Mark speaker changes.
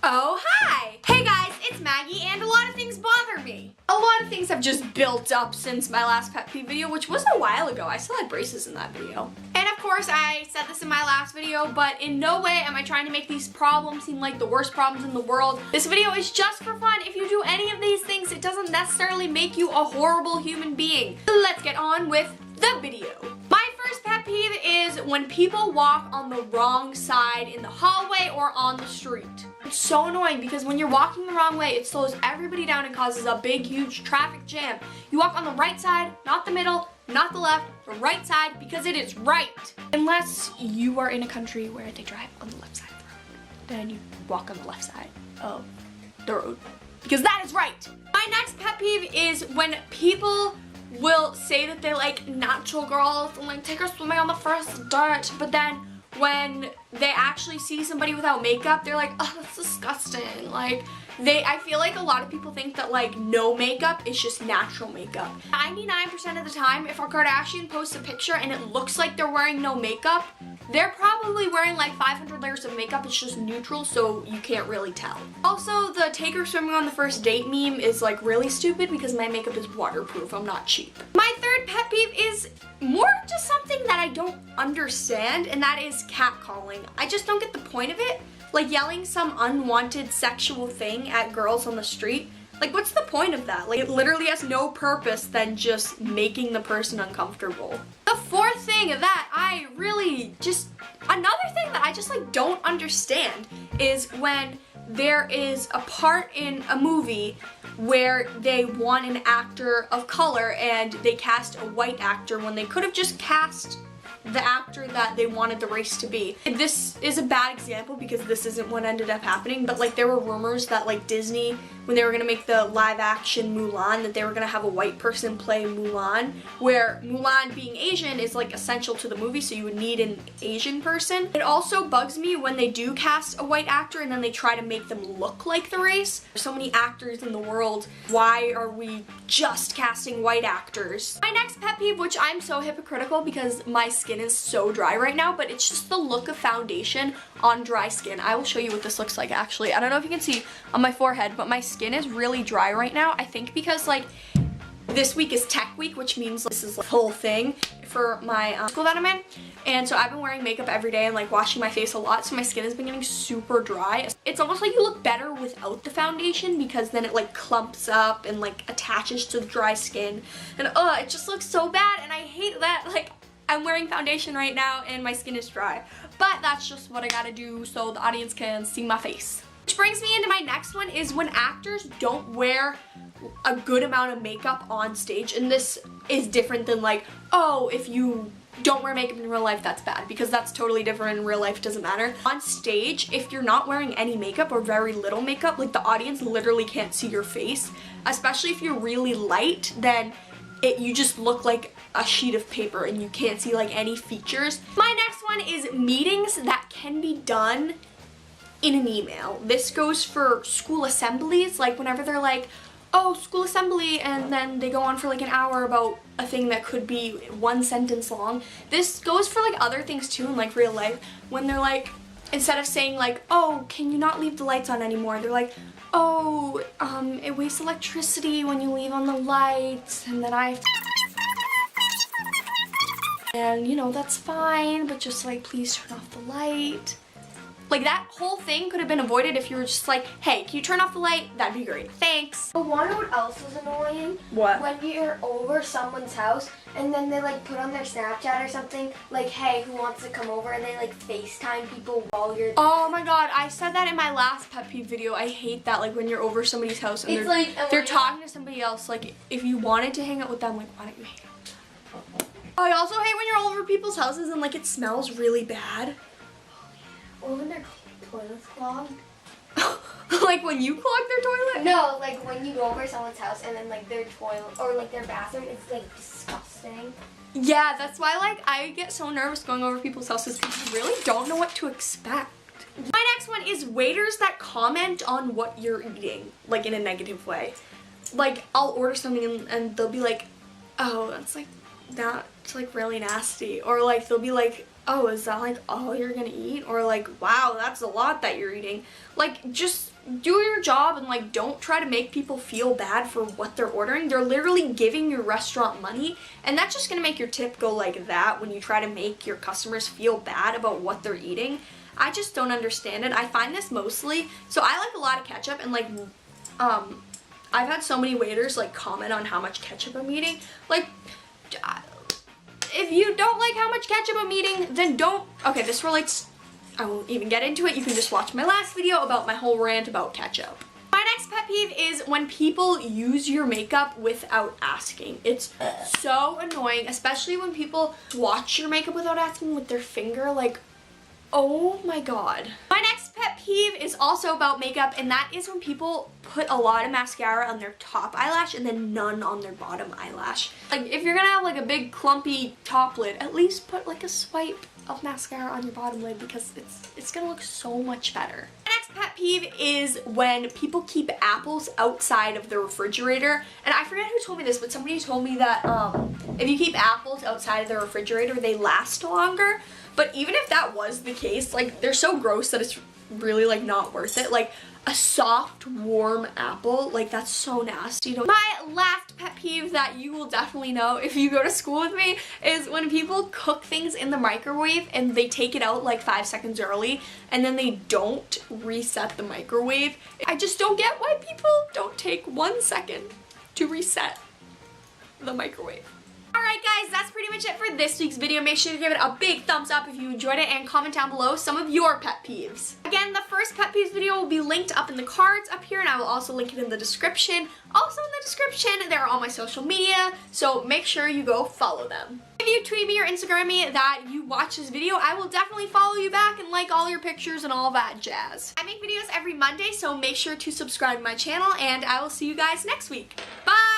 Speaker 1: Oh, hi! Hey guys, it's Maggie, and a lot of things bother me. A lot of things have just built up since my last pet peeve video, which was a while ago. I still had braces in that video. And of course, I said this in my last video, but in no way am I trying to make these problems seem like the worst problems in the world. This video is just for fun. If you do any of these things, it doesn't necessarily make you a horrible human being. Let's get on with the video. My first pet peeve is when people walk on the wrong side in the hallway or on the street. It's so annoying because when you're walking the wrong way, it slows everybody down and causes a big, huge traffic jam. You walk on the right side, not the middle, not the left, the right side, because it is right. Unless you are in a country where they drive on the left side of the road. Then you walk on the left side of the road, because that is right. My next pet peeve is when people will say that they like natural girls and like take her swimming on the first dirt, but then when they actually see somebody without makeup, they're like, oh, that's disgusting. Like, I feel like a lot of people think that like no makeup is just natural makeup. 99% of the time, if a Kardashian posts a picture and it looks like they're wearing no makeup, they're probably wearing like 500 layers of makeup. It's just neutral, so you can't really tell. Also, the take her swimming on the first date meme is like really stupid because my makeup is waterproof. I'm not cheap. My third pet peeve is more just something that I don't understand, and that is catcalling. I just don't get the point of it. Like yelling some unwanted sexual thing at girls on the street. Like, what's the point of that? Like, it literally has no purpose than just making the person uncomfortable. The fourth thing that I really another thing that I just like don't understand is when there is a part in a movie where they want an actor of color and they cast a white actor when they could have just cast the actor that they wanted the race to be. This is a bad example because this isn't what ended up happening, but like there were rumors that like Disney, when they were gonna make the live action Mulan, that they were gonna have a white person play Mulan, where Mulan being Asian is like essential to the movie, so you would need an Asian person. It also bugs me when they do cast a white actor and then they try to make them look like the race. There's so many actors in the world. Why are we just casting white actors? My next pet peeve, which I'm so hypocritical because my skin is so dry right now, but it's just the look of foundation on dry skin. I will show you what this looks like actually. I don't know if you can see on my forehead, but my skin is really dry right now. I think because like this week is tech week, which means this is the whole thing for my school that I'm in. And so I've been wearing makeup every day and like washing my face a lot, so my skin has been getting super dry. It's almost like you look better without the foundation because then it like clumps up and like attaches to the dry skin. And it just looks so bad, and I hate that. Like, I'm wearing foundation right now and my skin is dry. But that's just what I gotta do so the audience can see my face. Which brings me into my next one, is when actors don't wear a good amount of makeup on stage. And this is different than like, oh, if you don't wear makeup in real life, that's bad, because that's totally different. In real life, it doesn't matter. On stage, if you're not wearing any makeup or very little makeup, like the audience literally can't see your face. Especially if you're really light, then you just look like a sheet of paper and you can't see like any features. My next one is meetings that can be done in an email. This goes for school assemblies, like whenever they're like, oh, school assembly, and then they go on for like an hour about a thing that could be one sentence long. This goes for like other things too in like real life, when they're like, instead of saying like, oh, can you not leave the lights on anymore, they're like, oh, it wastes electricity when you leave on the lights, and then and you know, that's fine, but just like, please turn off the light. Like, that whole thing could have been avoided if you were just like, hey, can you turn off the light? That'd be great. Thanks.
Speaker 2: But wanna know what else is annoying?
Speaker 1: What?
Speaker 2: When you're over someone's house and then they like put on their Snapchat or something, like, hey, who wants to come over? And they like FaceTime people while you're there.
Speaker 1: Oh my god, I said that in my last pet peeve video. I hate that, like when you're over somebody's house and they're talking to somebody else. Like, if you wanted to hang out with them, like, why don't you hang out? I also hate when you're over people's houses and like it smells really bad.
Speaker 2: Or when their toilet's clogged.
Speaker 1: Like when you clog their toilet?
Speaker 2: No, like when you go over someone's house and then like their toilet or like their bathroom, it's like disgusting.
Speaker 1: Yeah, that's why like I get so nervous going over people's houses because you really don't know what to expect. My next one is waiters that comment on what you're eating, like in a negative way. Like, I'll order something and they'll be like, oh, that's like, that's like really nasty. Or like they'll be like, oh, is that like all you're gonna eat? Or like, wow, that's a lot that you're eating. Like, just do your job and like don't try to make people feel bad for what they're ordering. They're literally giving your restaurant money, and that's just gonna make your tip go like that when you try to make your customers feel bad about what they're eating. I just don't understand it. I find this mostly, so I like a lot of ketchup, and like I've had so many waiters like comment on how much ketchup I'm eating. Like, if you don't like how much ketchup I'm eating, then don't. Okay, this relates, I won't even get into it. You can just watch my last video about my whole rant about ketchup. My next pet peeve is when people use your makeup without asking. It's so annoying, especially when people swatch your makeup without asking with their finger. Like, oh my god. My next pet peeve is also about makeup, and that is when people put a lot of mascara on their top eyelash and then none on their bottom eyelash. Like, if you're gonna have like a big clumpy top lid, at least put like a swipe of mascara on your bottom lid, because it's gonna look so much better. My next pet peeve is when people keep apples outside of the refrigerator. And I forget who told me this, but somebody told me that if you keep apples outside of the refrigerator, they last longer. But even if that was the case, like, they're so gross that it's really like not worth it. Like, a soft, warm apple, like, that's so nasty. My last pet peeve that you will definitely know if you go to school with me is when people cook things in the microwave and they take it out like 5 seconds early and then they don't reset the microwave. I just don't get why people don't take 1 second to reset the microwave. Alright guys, that's pretty much it for this week's video. Make sure to give it a big thumbs up if you enjoyed it, and comment down below some of your pet peeves. Again, the first pet peeves video will be linked up in the cards up here, and I will also link it in the description. Also in the description, there are all my social media, so make sure you go follow them. If you tweet me or Instagram me that you watch this video, I will definitely follow you back and like all your pictures and all that jazz. I make videos every Monday, so make sure to subscribe to my channel, and I will see you guys next week. Bye!